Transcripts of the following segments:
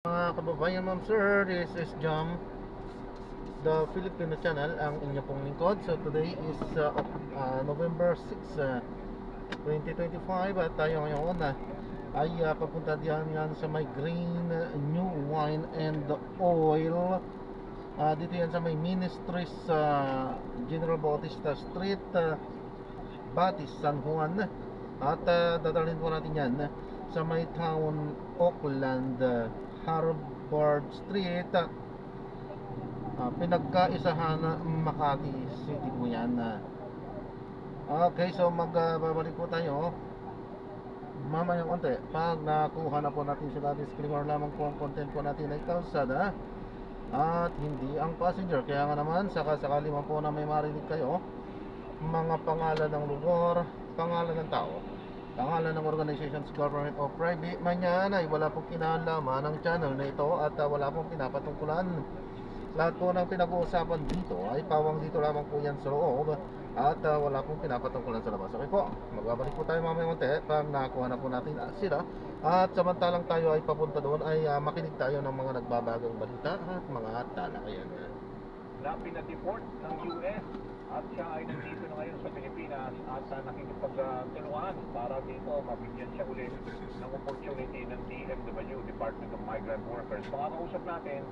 Mga kababayan, ma'am sir, this is Jam, the Filipino channel, ang inyo pong lingkod. So today is November 6, 2025 at tayo ngayon ay papunta diyan sa may Green New Wine and Oil. Dito yan sa may Ministries General Bautista Street, Batis, San Juan. At dadalhin po natin yan sa may Town Auckland, Harvard Street, pinagkaisahan Makati City po yan. Okay, so magbabalik po tayo mamayang konti. Pag nakuha na po natin sila, disclaimer lamang po ang content po natin ay kalsada at hindi ang passenger. Kaya nga naman, sakasakali man po na may marinig kayo mga pangalan ng lugar, pangalan ng tao, pangalan ng organizations, government o private man yan, ay wala pong kinalaman ng channel na ito at wala pong pinapatungkulan. Lahat po ng pinag-uusapan dito ay pawang dito lamang po yan sa loob at wala pong pinapatungkulan sa labas. Okay po, magbabalik po tayo mamaya konti pag nakuha na po natin sila. At samantalang tayo ay papunta doon ay makinig tayo ng mga nagbabagong balita at mga talakayan na pinadeport ng US at siya ay nandito na ngayon sa Pilipinas at nakikipagtulungan para dito mabigyan siya ulit ng opportunity ng DMW, Department of Migrant Workers. Makakausap natin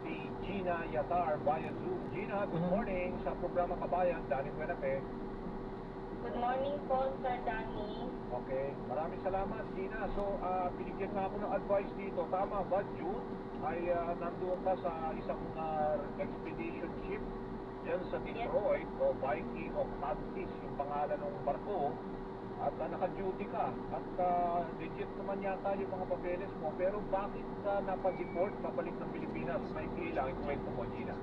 si Gina Yatar via Zoom. Gina, good morning sa programa Kabayan, Danny Buenape. Good morning po, Sir Danny. Okay, maraming salamat, Gina. So, binigyan na ako ng advice dito. Tama ba, June, ay nandoon ka sa isang expedition ship dyan sa Detroit, o Viking of Atlantis, yung pangalan ng barko, at naka-duty ka. At legit naman yata yung mga papeles mo. Pero bakit ka napadeport, pabalik ng Pilipinas? May lang, ikwento mo, Gina.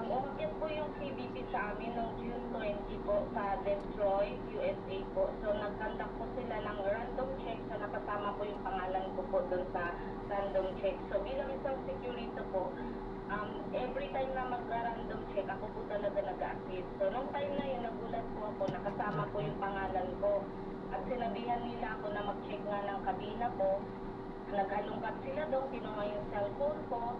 Umakyat po yung CBP sa amin noong June 20 po sa Detroit, USA po. So, nag-conduct po sila ng random check. So, nakasama po yung pangalan ko po doon sa random check. So, bilang isang security po, every time na mag-random check, ako po talaga nag-assist. So, nung time na yun, nagulat po ako, nakasama po yung pangalan ko. At sinabihan nila ako na mag-check nga ng kabina ko. Naghalungkat sila doon, kinuha yung cellphone ko.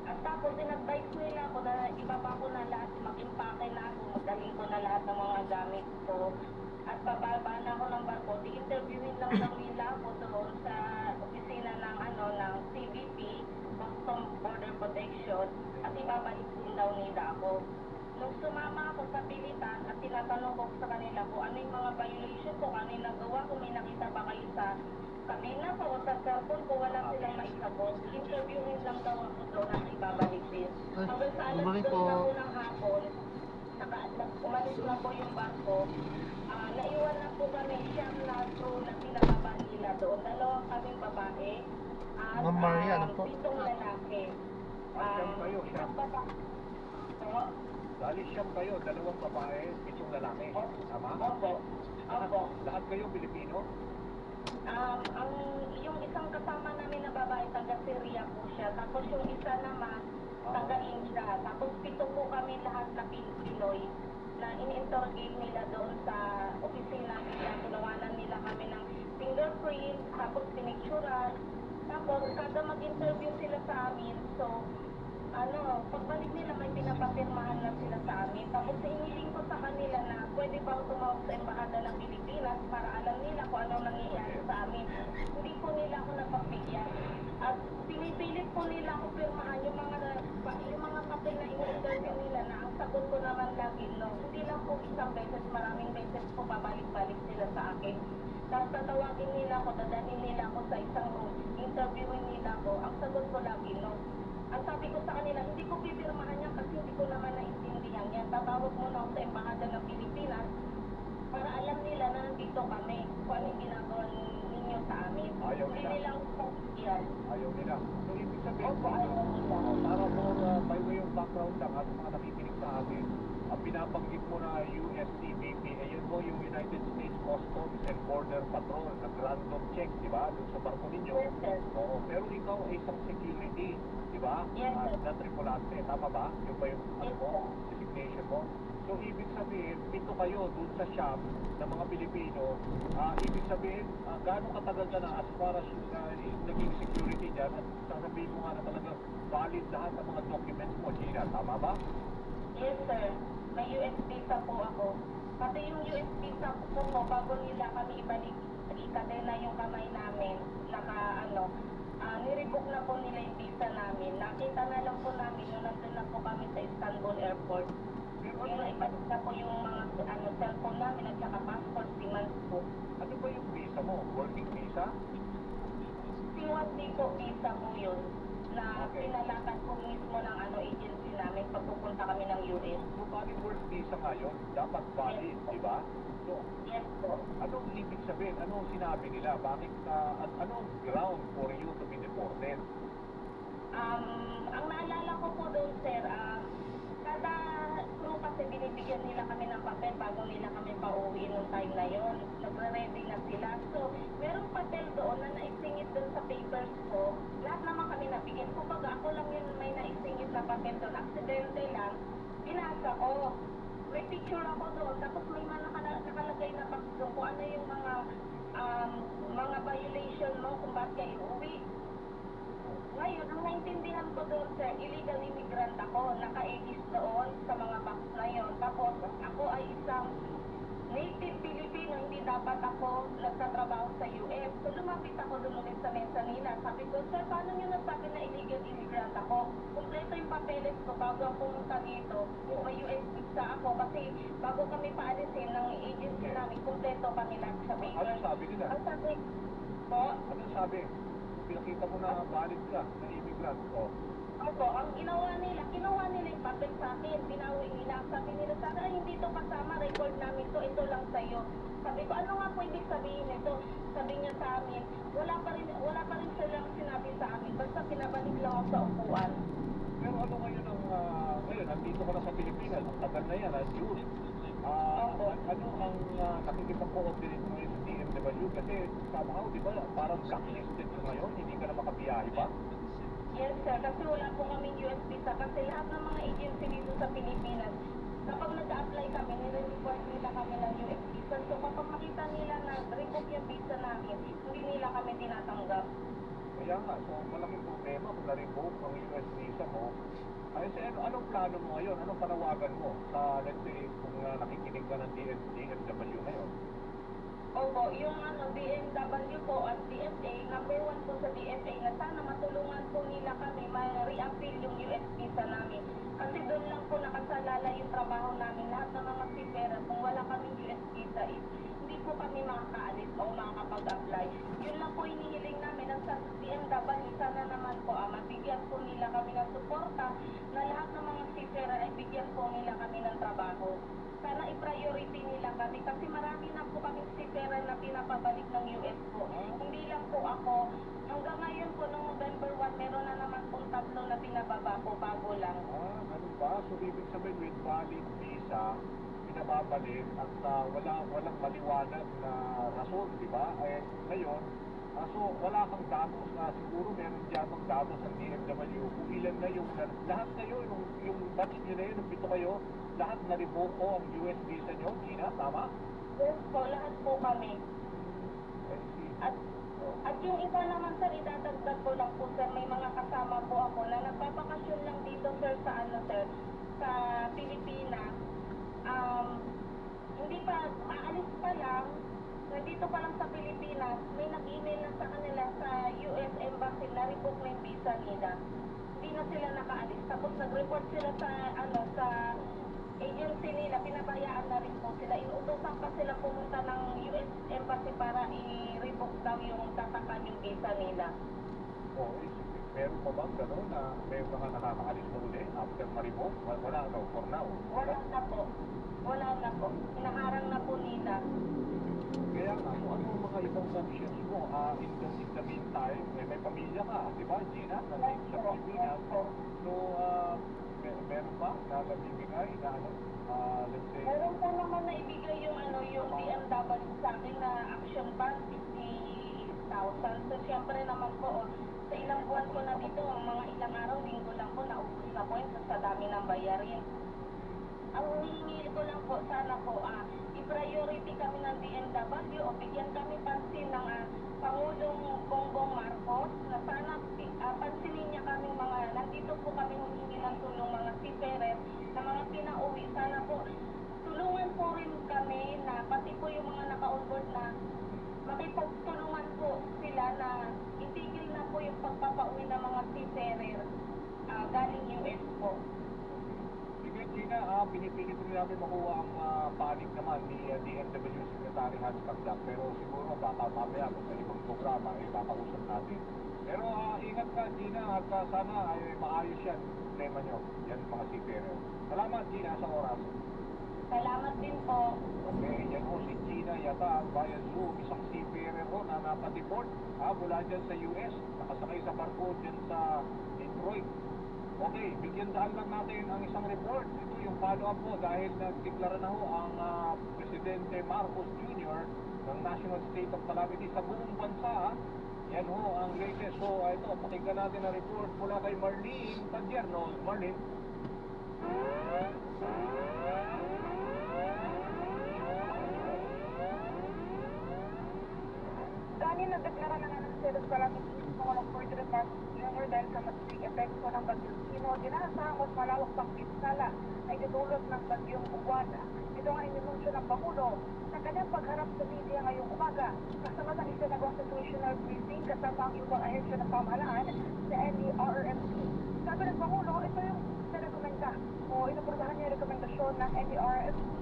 At tapos in-advise nila ako na ibaba ko na lahat, mag-impake na ako, magdaling ko na lahat ng mga gamit ko. At bababa na ako ng barko, di-interviewin lang daw nila ako doon sa opisina ng ng CBP, Custom Border Protection, at ibabalik din daw nila ako. Nung sumama ako sa pilitan at tinatanong ko sa kanila kung ano yung mga violation ko, ano yung nagawa ko, may nakita ba kayo sa kabina ko o sa cellphone ko, wala silang maisagot. Interviewin lang daw ako doon at ibabalik din. Hanggang sa alas 2 na po ng hapon, umalis na po yung barko. Naiwan na po kami siyang na crew na pinababa nila doon. Dalawang kaming babae at Ma'am Maria, ano po? 7 lalaki. Siyam kayo, siyam. So, Dali siyam kayo, dalawang babae, 7 lalaki. Tama? opo. Opo. Lahat kayo Pilipino? Yung isang kasama namin na babae, taga-Syria po siya. Tapos yung isa naman, taga-India. Tapos 7 po kami lahat na Pinoy na in-interrogate nila doon sa opisina nila. Tinawanan nila kami ng fingerprint, tapos pinicturan. Tapos kada mag-interview sila sa amin, so pagbalik nila may pinapapirmahan na sila sa amin. Tapos hinihiling ko sa kanila na pwede ba tumawag sa Embahada ng Pilipinas para alam nila kung anong nangyayari sa amin. Hindi po nila ako napagbigyan. At pinipilit po nila ako pirmahan yung mga papel na in-interview nila na ang sagot ko naman lagi no. Hindi lang po isang beses, maraming beses po pabalik-balik sila sa akin. Tapos tatawagin nila ako, dadalhin nila ako sa isang room, interviewin nila ako, ang sagot ko lagi no. Ang sabi ko sa kanila, hindi ko pipirmahan yan kasi hindi ko naman naintindihan yan. Tatawag mo na ako sa Embahada ng Pilipinas para alam nila na nandito kami kung ano yung ginagawa ninyo sa amin. Ayaw Hindi nila. nila ako pagkakyan. Ayaw nila. So, ibig sabihin, Opo, ayaw nila. para po by way of background lang at mga nakikinig sa atin, ang binabanggit mo na USCBP, ayun po yung United States Customs and Border Patrol, nag-random check, di ba? Doon sa barko ninyo. Yes, sir. Oo, pero ikaw ay isang security, di ba? Yes, sir. Na tripulante, tama ba? Yung ba yung Yes, mo, sir. designation mo? So, ibig sabihin, 7 kayo doon sa shop ng mga Pilipino. Ibig sabihin, gaano katagal ka na as far as naging security dyan? yan at sasabihin mo nga na talaga valid lahat ng mga documents mo, Gina. Tama ba? Yes, sir. May US visa po ako. Pati yung US visa po po, bago nila kami ibalik, ikadena yung kamay namin, nirevoke na po nila yung visa namin. Nakita na lang po namin nung nandun na po kami sa Istanbul Airport. Pero Yung naibalik na po yung mga cellphone namin at saka passport, demands po. ano ba yung visa mo? Working visa? C1D po visa po yun na Okay. pinalakan po mismo ng agency namin pag pupunta kami ng US. So, bali work visa nga yun. Dapat valid, di ba? So, Yes po. anong ibig sabihin? Anong sinabi nila? Bakit anong ground for you to be deported? Ang naalala ko po doon, sir, kada crew kasi binibigyan nila kami ng papel bago nila kami pauwi nung time na yon. Nagre-ready na sila. So, merong papel doon na naisingit doon sa papers ko. Lahat naman kami nabigyan. Kumbaga, ako lang yun may naisingit na papel doon. Aksidente lang. Binasa ko. May picture ako doon. Tapos may mga nakalagay na box doon kung ano yung mga violation mo kung bakit kayo uwi. Ngayon, ang naintindihan ko doon, sir, illegal immigrant ako. Naka-egis doon sa mga box na yon. Tapos, ako ay isang native Filipino, hindi dapat ako nagtatrabaho sa US. So, lumapit ako doon ulit sa mesa nila. Sabi ko, sir, paano nyo nasabi na illegal immigrant ako? Kumpleto yung papeles ko bago ako pumunta dito. May US visa ako kasi bago kami paalisin ng agency namin, kumpleto pa nila sa papers. Ano sabi nila? Ang sabi po, Anong sabi? Pinakita mo na valid ka, na immigrant. O, opo, ang kinuha nila yung papel sa akin, binawi nila. Sabi nila sa akin, "Ay, hindi to kasama, record namin to, ito lang sa'yo." Sabi ko, ano nga po ibig sabihin nito? Sabi niya sa amin, wala pa rin silang sinabi sa amin, basta pinabalik lang ako sa upuan. pero ano ngayon ngayon, nandito ka na sa Pilipinas, ang tagal na yan, June. Opo. Ano ang nakikipag-coordinate mo sa DMW? Kasi somehow, di ba, parang blacklisted ka ngayon, hindi ka na makabiyahe ba? Yes, sir, kasi wala po kaming US visa kasi lahat ng mga agency dito sa Pilipinas, kapag nag-apply kami, nire-require nila kami ng US visa. So kapag makita nila na revoke yung visa namin, hindi nila kami tinatanggap. Kaya nga, so malaking problema kung na-revoke ang US visa mo. Ay, anong plano mo ngayon? Anong panawagan mo sa, let's say, kung nakikinig ka ng DMW ngayon? Opo, yung BMW po at DFA, number 1 po sa DFA na sana matulungan po nila kami ma-reappeal yung US visa namin. Kasi doon lang po nakasalala yung trabaho namin. Lahat ng mga sipera, kung wala kaming US visa hindi po kami makakaalis o makakapag-apply. Yun lang po inihiling namin ang sa BMW. Sana naman po mabigyan po nila kami ng suporta na lahat ng mga sipera ay bigyan po nila kami ng trabaho. Sana i-priority nila kami kasi marami na po kaming sipera na pinapabalik ng US po. Hindi lang po ako. Hanggang ngayon po, noong November 1, meron na naman pong tatlo na pinababa po, bago lang. Ano ba? So, ibig sabihin with valid visa, pinababalik at walang maliwanag na rason, di ba? Ngayon, so wala kang datos na siguro meron dyan ang datos ng DMW kung ilan na yung lahat kayo, yung batch nyo na yun, yung 7 kayo, lahat na-revoke ko ang US visa nyo, Gina, tama? Yes po, lahat po kami. I see. At yung iba naman, sir, idadagdag ko lang po, sir, may mga kasama po ako na nagpapakasyon lang dito, sir, sa Pilipinas. Hindi pa, aalis pa lang, nandito pa lang sa Pilipinas, may nag-email na sa kanila sa US Embassy na revoke na yung visa nila. Hindi na sila nakaalis. Tapos nag-report sila sa agency nila, pinabayaan na rin po sila. Inuutosan pa sila pumunta ng US Embassy para i-revoke daw yung tatakan yung visa nila. Meron pa bang gano'n na may mga nakakaalis mo ulit after ma-revoke? Wala, no, for now. Wala na po. Wala na po. Inaharang na po nila. Kaya nga, so ano ang mga ibang options mo? In the meantime, may pamilya ka, di ba, Gina? Nandito sa Pilipinas. So, meron ba na nabibigay na let's say, Meron po naman na ibigay yung BMW sa akin na action band, 50,000. So, siyempre naman po, sa ilang buwan ko na dito, mga ilang araw, linggo lang po, naubos na po yun sa dami ng bayarin. Ang hihingil ko lang po, sana po, i-priority kami ng DMW o bigyan kami pansin ng Pangulong Bongbong Marcos na sana po kami humingi ng tulong mga seafarer na mga pinauwi. Sana po tulungan po rin kami na pati po yung mga naka-onboard na makipagtulungan po sila na itigil na po yung pagpapauwi ng mga seafarer galing US po. Sige, Gina, pinipilit rin namin makuha ang panig naman ni DMW Secretary Hans Cagdag, pero siguro baka mamaya kung sa ibang programa ay kakausap natin. Pero ingat ka, Gina, at sana ay maayos yan yung problema nyo, yan mga seafarer. Salamat, Gina, sa oras. Salamat din po. Okay, yan ho si Gina Yatag via Zoom, isang seafarer ho na napadeport mula dyan sa US, nakasakay sa barko dyan sa Detroit. Okay, bigyan daan lang natin ang isang report. Ito yung follow-up po dahil nagdeklara na ho ang Presidente Marcos Jr. ng National State of Calamity sa buong bansa. Yan ho ang latest. So ito, pakinggan natin ang report mula kay Marlene Padierno. Marlene. Dani, nagdeklara na nga ng State of Calamity sa Pangulong Ferdinand Marcos Jr. dahil sa matinding epekto ng bagyong Sino. Dinasahang mas malawak pang pinsala ay dudulot ng bagyong Uwan. Ito ang inimunsyo ng Pangulo sa kanyang pagharap sa media ngayong umaga. Kasama ng isinagawang situational briefing kasama ang ibang ahensya ng pamahalaan sa NDRRMC. Sabi ng Pangulo, ito yung sinekomenda o inaprubahan niya yung rekomendasyon ng NDRRMC.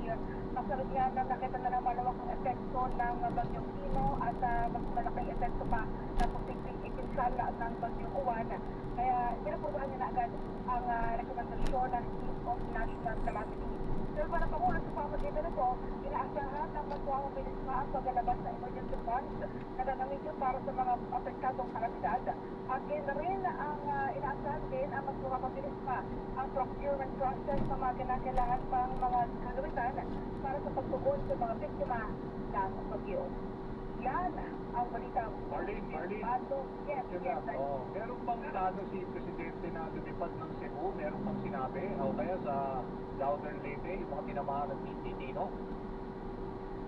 Kasunod niya na nakita na ng malawak ang epekto ng bagyong Sino at mas malaking epekto pa ng posibleng ipinsala ng bagyong Uwan. Kaya inaprubahan niya na agad ang rekomendasyon ng Chief of National Calamity. Pero para Pangulo sa pamagitan nito, inaasahan ng mas mabilis na ang paglalabas ng emergency funds na gagamitin para sa mga apektadong kalamidad. At yun na rin ang inaasahan din ang mas mabilis pa ang procurement process sa mga kinakailangan pang mga kagamitan para sa pagtugon sa mga biktima ng bagyo. Yan ang balita. Marlene. Yes. Meron bang plano si Presidente na lumipad ng Cebu? Meron bang sinabi? O kaya sa Southern Leyte, yung mga tinamaan ng Titino?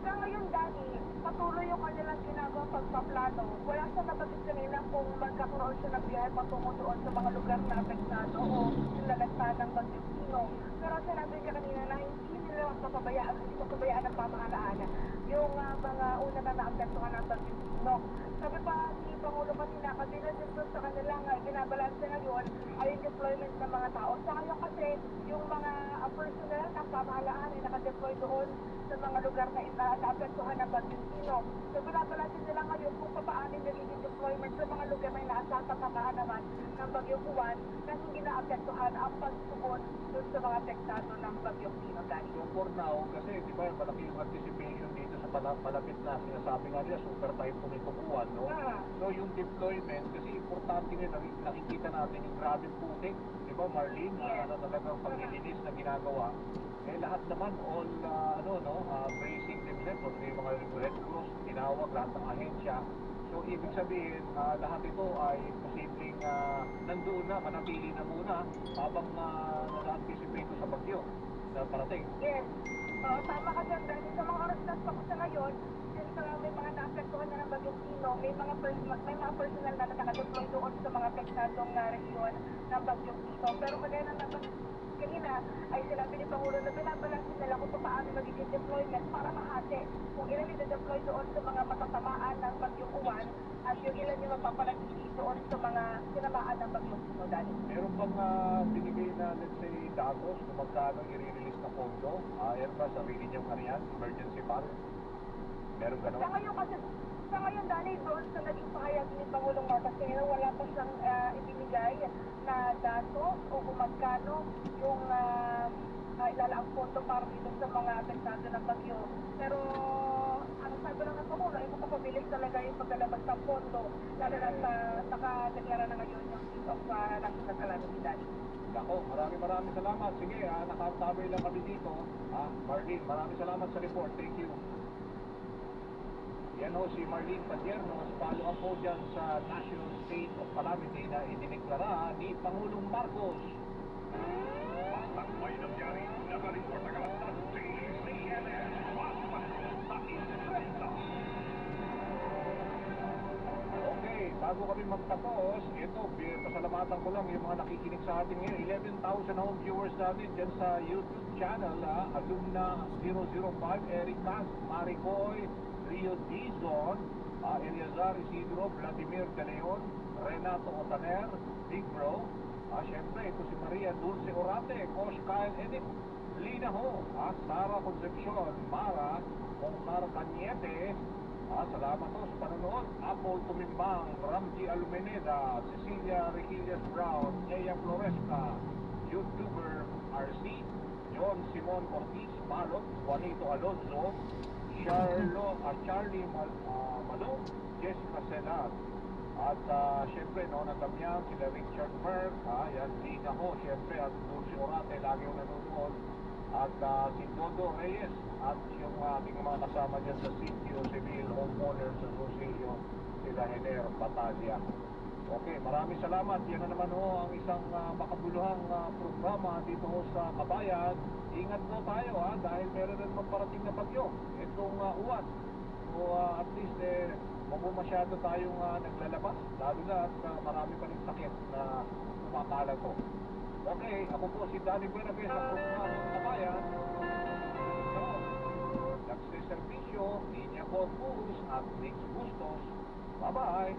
Sa ngayon, Dani, patuloy yung kanilang ginagawang pagpaplano. Wala sa nabatis kanina kung magkakaroon siya ng biyahe patungo doon sa mga lugar na apektado o yung lalagsan ng bagyong Sino. Pero sinabi niya kanina na hindi nila papabayaan ng pamahalaan yung mga una na naapektuhan ng bagyong Sino. Sabi pa ni Pangulo kanina, kabila din doon sa kanilang binabalanse ngayon ay yung deployment ng mga tao. Sa ngayon kasi, yung mga personnel ng pamahalaan ay nakadeploy doon sa mga lugar na naapektuhan ng bagyong Sino. So binabalanse nila ngayon kung paano nagiging deployment sa mga lugar na inaasasatamaan naman ng bagyong Uwan na hindi naapektuhan ang pagtugon doon sa mga apektado ng bagyong Sino. So for now, kasi di ba malaki yung anticipation dito sa malapit na sinasabi nga nila, super typhoon itong Uwan, no? So yung deployment, kasi importante rin, nakikita natin yung grabing putik, di ba Marlene, na talagang paglilinis na ginagawa. Eh lahat naman, all, bracing themselves, o yung mga Red Cross, tinawag lahat ng ahensya. So ibig sabihin, lahat ito ay posibleng nandoon na, manatili na muna habang nasa-anticipate sa bagyo na parating. Yes. Tama ka dyan dahil sa mga oras na sa ngayon, since may mga naapektuhan na ng bagyong Sino, may mga personal na nakadeploy doon sa mga apektadong rehiyon ng bagyong Sino. Pero kagaya na naman kanina ay sinabi ni Pangulo na binabalansin nila kung paano magiging deployment para mahati kung ilan yung deploy doon sa mga matatamaan ng bagyong Uwan at yung ilan yung mapapanatili doon sa mga tinamaan ng bagyong Sino. Dali. Meron bang binigay na, let's say, datos kung magkano i-release na pondo? Yan ba, sarili niyang kanyan, emergency fund? Meron gano'n? Sa ngayon, Dani, doon sa naging pahayag ni Pangulong Marcos kanina, wala pa siyang ibinigay na datos o kung magkano yung ilalaang pondo para dito sa mga apektado ng bagyo. Pero ang sabi lang ng Pangulo ay makapabilis talaga yung paglalabas ng pondo, lalo na sa nakadeklara na ngayon yung Chief of National Calamity, Dani. Ako, maraming salamat. Sige, nakatabay lang kami dito. Marlene, maraming salamat sa report. Thank you. Yan ho si Marlene Padierno, follow-up po dyan sa National State of Calamity na idineklara ni Pangulong Marcos. Bastang may nangyari, nakareport agad sa CNN. Okay, bago kami magtapos, ito, pasalamatan ko lang yung mga nakikinig sa atin ngayon. 11,000 home viewers natin dyan sa YouTube channel, Alumna 005, Eric Cas, Maricoy, Rio Dizon, Eliazar Isidro, Vladimir De Leon, Renato Otaner, Big Bro, syempre ito si Maria Dulce Orate, Coach Kyle Edith, Lina Ho, Sara Concepcion, Mara, Omar Cañete, salamat po sa panonood. Apple Tumimbang, Ramji Alumeneda, Cecilia Requillas Brown, Ea Floresca, YouTuber RC, John Simon Ortiz, Malot, Juanito Alonso, Charlie Malong, Jessica Selas, at syempre Nona Damian, sila Richard Merck, yan, Lina Ho, syempre, at Dulce Orate, lagi yung nanonood, at si Dodo Reyes, at yung ating mga kasama dyan sa Sitio Civil Homeowners Association, sila Hener Batalya. Okay, maraming salamat. Yan na naman ho ang isang makabuluhang programa dito ho sa Kabayan. Ingat po tayo dahil meron rin magparating na bagyo. Itong uwan. So at least wag po masyado tayong naglalabas. Lalo na at marami pa rin sakit na kumakalat po. Okay, ako po si Danny Buenavez sa programa Kabayan. So, nagsiservisyo, Linya Corpus at Rich Bustos. Bye-bye!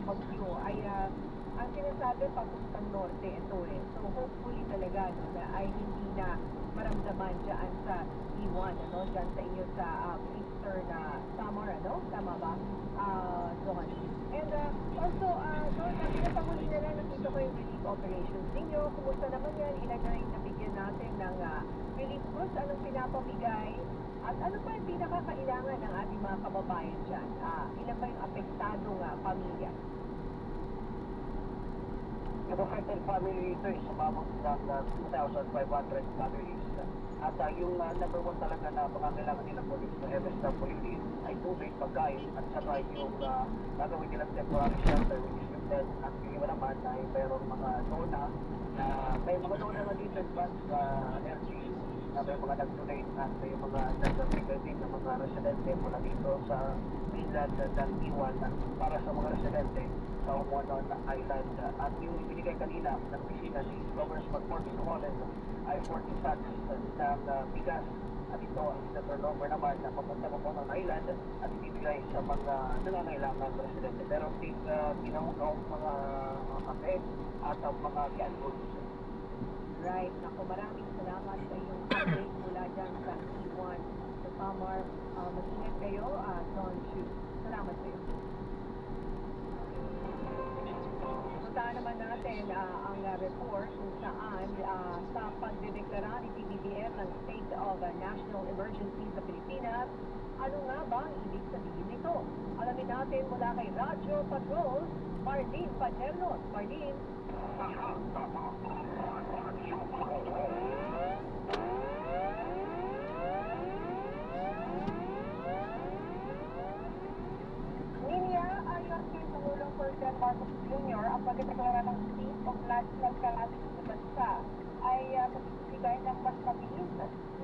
bagyo ay ang sinasabi papuntang norte ito eh. So hopefully talaga na ay hindi na maramdaman dyan sa Iwan, dyan sa inyo sa eastern Samar, tama ba? Doon. And also, doon, pinapahuli na lang nakita ko yung relief operations ninyo. Kumusta naman yan? Ilan na yung nabigyan natin ng relief goods? Anong pinapamigay? At ano pa yung pinakakailangan ng ating mga kababayan dyan? Ilan ba yung apektadong pamilya? Yung affected family ito ay sumabot ng 2,500 families. At yung number one talaga na pangangailangan nilang police na MSWD ay tubig, pagkain, at saka yung gagawin nilang temporary shelter which is with that. At yung iba naman ay mayroong mga zona na may mga zona na dito sa LGU na may mga nag-donate at may mga nag-donate din ng mga residente mula dito sa mainland ng Iwan para sa mga residente sa Umuanon Island. At yung ibinigay kanina ng opisina ni Governor McCord Sumolen ay 40 sacks ng bigas. At ito ang turnover naman na papunta mo ng Island at ibibigay sa mga nangangailangan ng residente. Pero tinawag mga kape at ang mga canned goods. Right. Ako, maraming salamat sa iyong update mula dyan sa Iwan, sa Samar. Mag-ingat kayo, Don Chu. Salamat sa iyo. Puntaan naman natin ang report kung saan sa pagdedeklara ni PBBM ng State of National Emergency sa Pilipinas, ano nga ba ang ibig sabihin nito? Alamin natin mula kay Radyo Patrol, Marlene Paternos. Marlene. Niya ayon kay Pangulong Ferdinand Marcos Jr. ang pagdeklara ng state of national calamity sa bansa ay magbibigay ng mas mabilis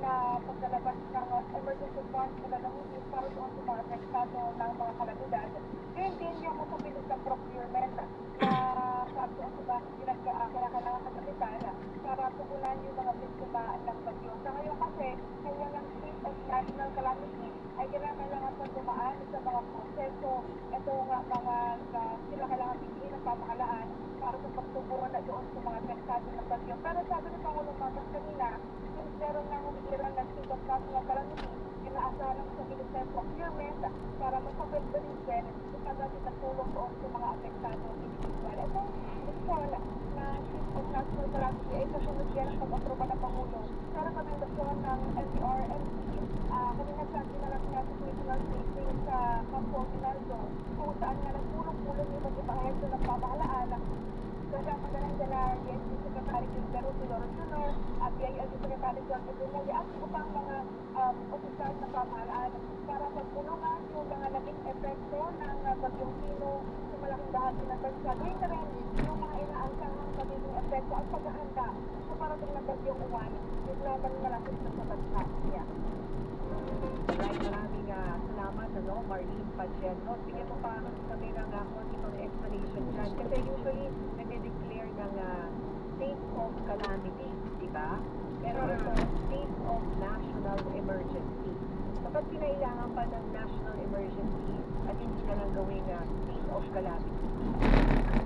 na paglalabas ng emergency funds mula ng Union para doon sa mga apektado ng mga kalamidad. Ngayon din yung mas mabilis na procurement na sa at doon sa kinakailangan ng kapital para tugunan yung mga biktima ng bagyo. Sa ngayon kasi, kung walang state of national calamity, ay kailangan pa dumaan sa mga proseso. Ito nga mga kailangan bigyan ng pamahalaan para sa pagtugunan na doon sa mga apektado ng bagyo. Pero sabi ni Pangulong Marcos kanina, since meron nang umiiral ng state of national calamity, inaasahan ng sa Minister of Procurement para magpapagdalisin yung pagdating ng tulong doon sa mga apektado ng individual. Itong mission na Chief of National Calamity ay kasunod yan ang pag-aproba ng Pangulo sa rekomendasyon ng LTRMC. Kanina sa ginalap niya sa situational briefing sa Campo Aguinaldo kung saan nga nagpulong-pulong yung iba't-ibang ahensya ng pamahalaan kasama na lang dala DSP Secretary Gilbert Siloro Jr. at PILG Secretary John Edwin at upang mga opisyal ng pamahalaan para pagpulungan yung mga naging epekto ng bagyong Pino sa malaking bahagi ng bansa. Gawin na rin yung mga inaasahang magiging epekto at paghahanda sa parating ng bagyong Uwan yung naman malapit na sa bansa. Yeah. Right, maraming salamat, Marlene Pageno. Sige mo pa kami ng konting explanation dyan. Kasi usually, nag-declare ng state of calamity, di ba? Pero ito, state of national emergency. Kapag kinailangan pa ng national emergency at hindi na lang gawing state of calamity.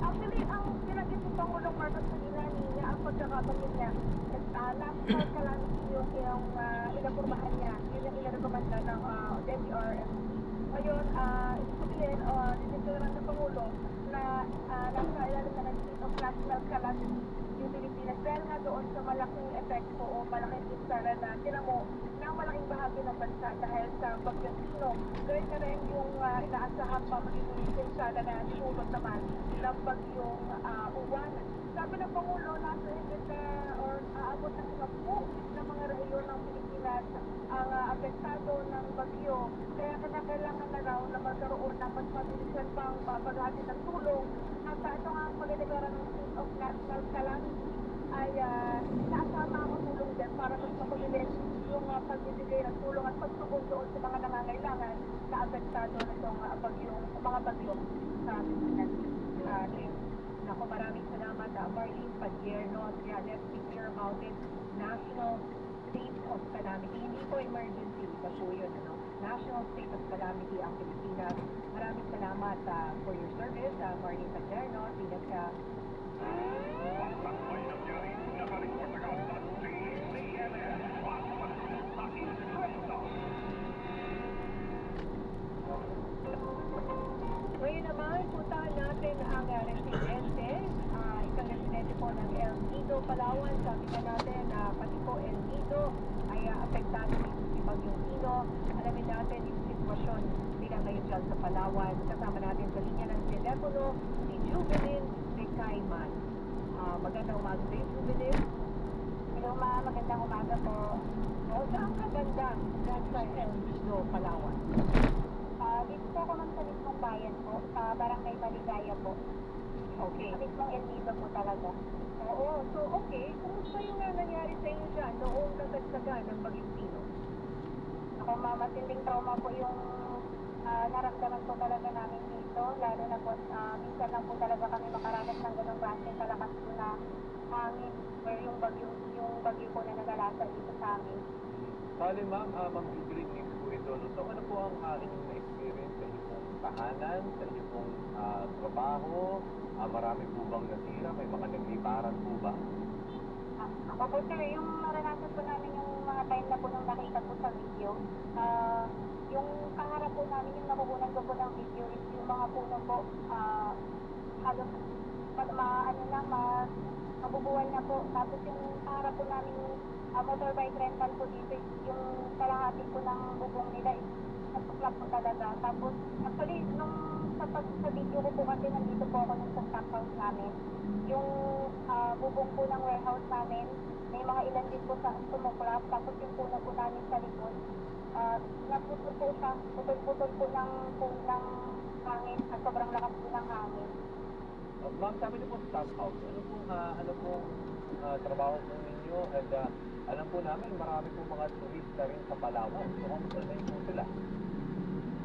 Actually, ang pinagin ni Pangulong Marcos kanina niya, ang pagkakabanggit niya, national calamity yung inapurbahan niya, yun yung inarekomenda ng LTRMC. Ngayon, ibig sabihin, dinideklara ng Pangulo na nasa ilalim na ng state of national calamity yung Pilipinas dahil nga doon sa malaking epekto o malaking pinsala na tinamo ng malaking bahagi ng bansa dahil sa bagyong Pino. Gawin na rin yung inaasahan pa magiging pinsala na sinulot naman ng bagyong Uwan. Sabi ng Pangulo, nasa higit na or aabot na sa 10 ng mga rehiyon ng Pilipinas ang apektado ng bagyo. Kaya kailangan na raw na magkaroon ng mas mabilisan pang paghahati ng tulong. At ito nga ang pagdedeklara ng state of national calamity ay nakasama ang tulong din para mas mapabilis yung pagbibigay ng tulong at pagtugon doon sa mga nangangailangan na apektado nitong mga bagyo sa Pilipinas. Naku, maraming salamat, Marlene Pageno. Yeah, let's be clear about it. National state of calamity. Hindi po emergency. Iba po yun, National state of calamity ang Pilipinas. Maraming salamat for your service, Marlene Pageno. Sinat ka. Ngayon naman, puntahan natin ang residente, isang residente po ng El Nido, Palawan. Sabi ka natin, pati po El Nido ay apektado dito si Bagyong Pino. Alamin natin yung sitwasyon nila ngayon dyan sa Palawan. Kasama natin sa linya ng telepono si Jubilin Recayman. Magandang umaga sa iyo, Jubilin. Hello ma, magandang umaga po. Saan ka ganda dyan sa El Nido, Palawan? Dito po ako sa mismong bayan po, sa Barangay Maligaya po. Okay. Sa mismong El Nido po talaga. Oo, so okay. Kumusta yung nangyari sa inyo dyan noong nagdagdagan ng Bagyong Pino? Ako ma, matinding trauma po yung naramdaman po talaga namin dito. Lalo na po, minsan lang po talaga kami makaranas ng ganong klase kalakas po na hangin or yung bagyo po na nagalasa dito sa amin. Sali ma'am, Ma'am Jubilin Mix po ito. So ano po ang inyong na-experience sa inyong pong tahanan, sa inyong pong trabaho? Marami po bang nasira? May mga nagliparan po ba? Ako po sir, yung maranasan po namin yung mga time na po nung nakita po sa video, yung kaharap po namin yung nakukunan ko po ng video is yung mga puno po, halos mabubuwal na po. Tapos yung kaharap po namin motorbike rental po dito, yung kalahati po ng bubong nila is nagpuklap po talaga. Tapos actually, nung sa video ko po kasi nandito po ako nung sa stock house namin, yung bubong po ng warehouse namin, may mga ilan din po sa tumuklap. Tapos yung puno po namin sa likod, naputol po siya, putol-putol po ng hangin at sobrang lakas po ng hangin. Ma'am, sabi niyo po sa staff house, ano pong trabaho po ninyo? And alam po namin, marami po mga turista rin sa Palawan. So, kamusta na po sila?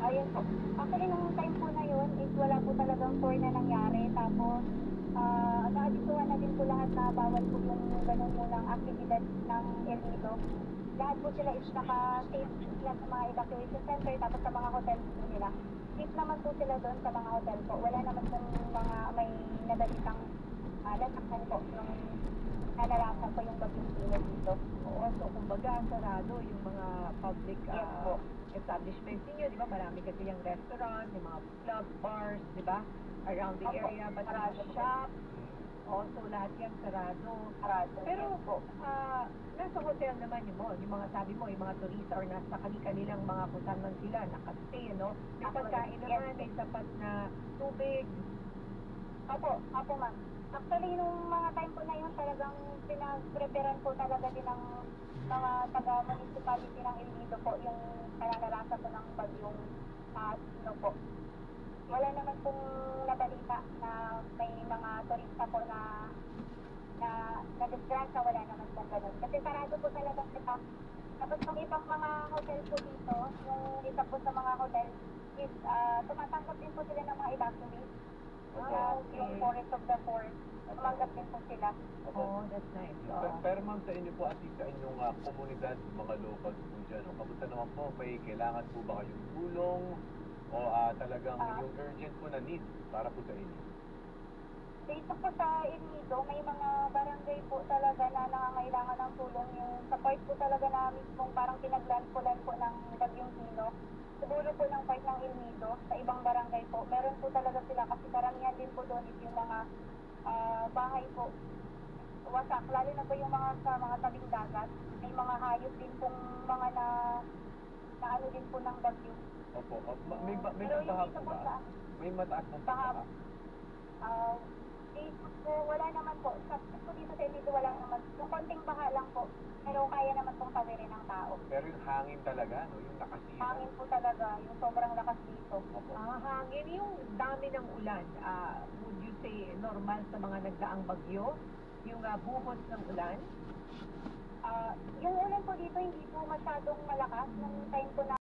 Ayun po. Actually, nung time po na yun, is wala po talagang tour na nangyari. Tapos, naabisuhan na din po lahat na bawal po yung ganun munang aktibidad ng El Nido. Lahat po sila is naka-safe sila sa mga evacuation center, tapos sa mga hotel po nila. Safe naman po sila doon sa mga hotel po. Wala naman pong mga may nabalitang lasakhan po nung nalalasan po yung bagyong Sino dito. Oo, so kumbaga sarado yung mga public Yes po. establishments ninyo, di ba? Marami kasi yung restaurant, yung mga club, bars, di ba? Around the Opo, area, but sarado yung po. shop, also lahat yan sarado. Sarado. Pero Yes po. nasa hotel naman yung mga sabi mo, yung mga turista or nasa kanilang mga kung saan man sila, nakastay, no? May Ako, pagkain yes. naman, may sapat na tubig. Opo ma'am. Actually, nung mga time po na yun, talagang pinag-preparean po talaga din ng mga taga-municipality ng El Nido po yung kananarasa po ng bagyong Sino po. Wala naman pong nabalita na may mga turista po na disgrasya, wala naman pong ganun. Kasi sarado po talaga sila. Tapos yung ibang mga hotel po dito, yung isa po sa mga hotel is tumatanggap din po sila ng mga evacuees. Okay. Yung Forest of the Forest, tumanggap din po sila. Oh, that's nice. Pero ma'am, sa inyo po at sa inyong komunidad, mga locals po dyan, kamusta naman po? May kailangan po ba kayong tulong? O talagang yung urgent po na need para po sa inyo? Dito po sa El Nido, may mga barangay po talaga na nangangailangan ng tulong. Yung sa part po talaga na mismong parang pinaglandfulan po ng bagyong Sino. Sa dulo po ng part ng El Nido, sa ibang barangay po, meron po talaga sila kasi karamihan din po doon is yung mga bahay po wasak, lalo na po yung mga sa mga tabing dagat. May mga hayop din pong mga na ano din po ng bagyo. Opo. May Pero yung baha dito po po ba? sa May mataas ng baha, pagbaha? dito po wala naman po. Sa dito sa dito wala naman. Yung konting baha lang po. Pero kaya naman pong tawirin ng tao. Pero yung hangin talaga, no? Yung nakasira. Hangin po talaga, yung sobrang lakas dito. Opo. Hangin, yung dami ng ulan, would you say normal sa mga nagdaang bagyo? Yung buhos ng ulan? Yung ulan po dito hindi po masyadong malakas nung time po na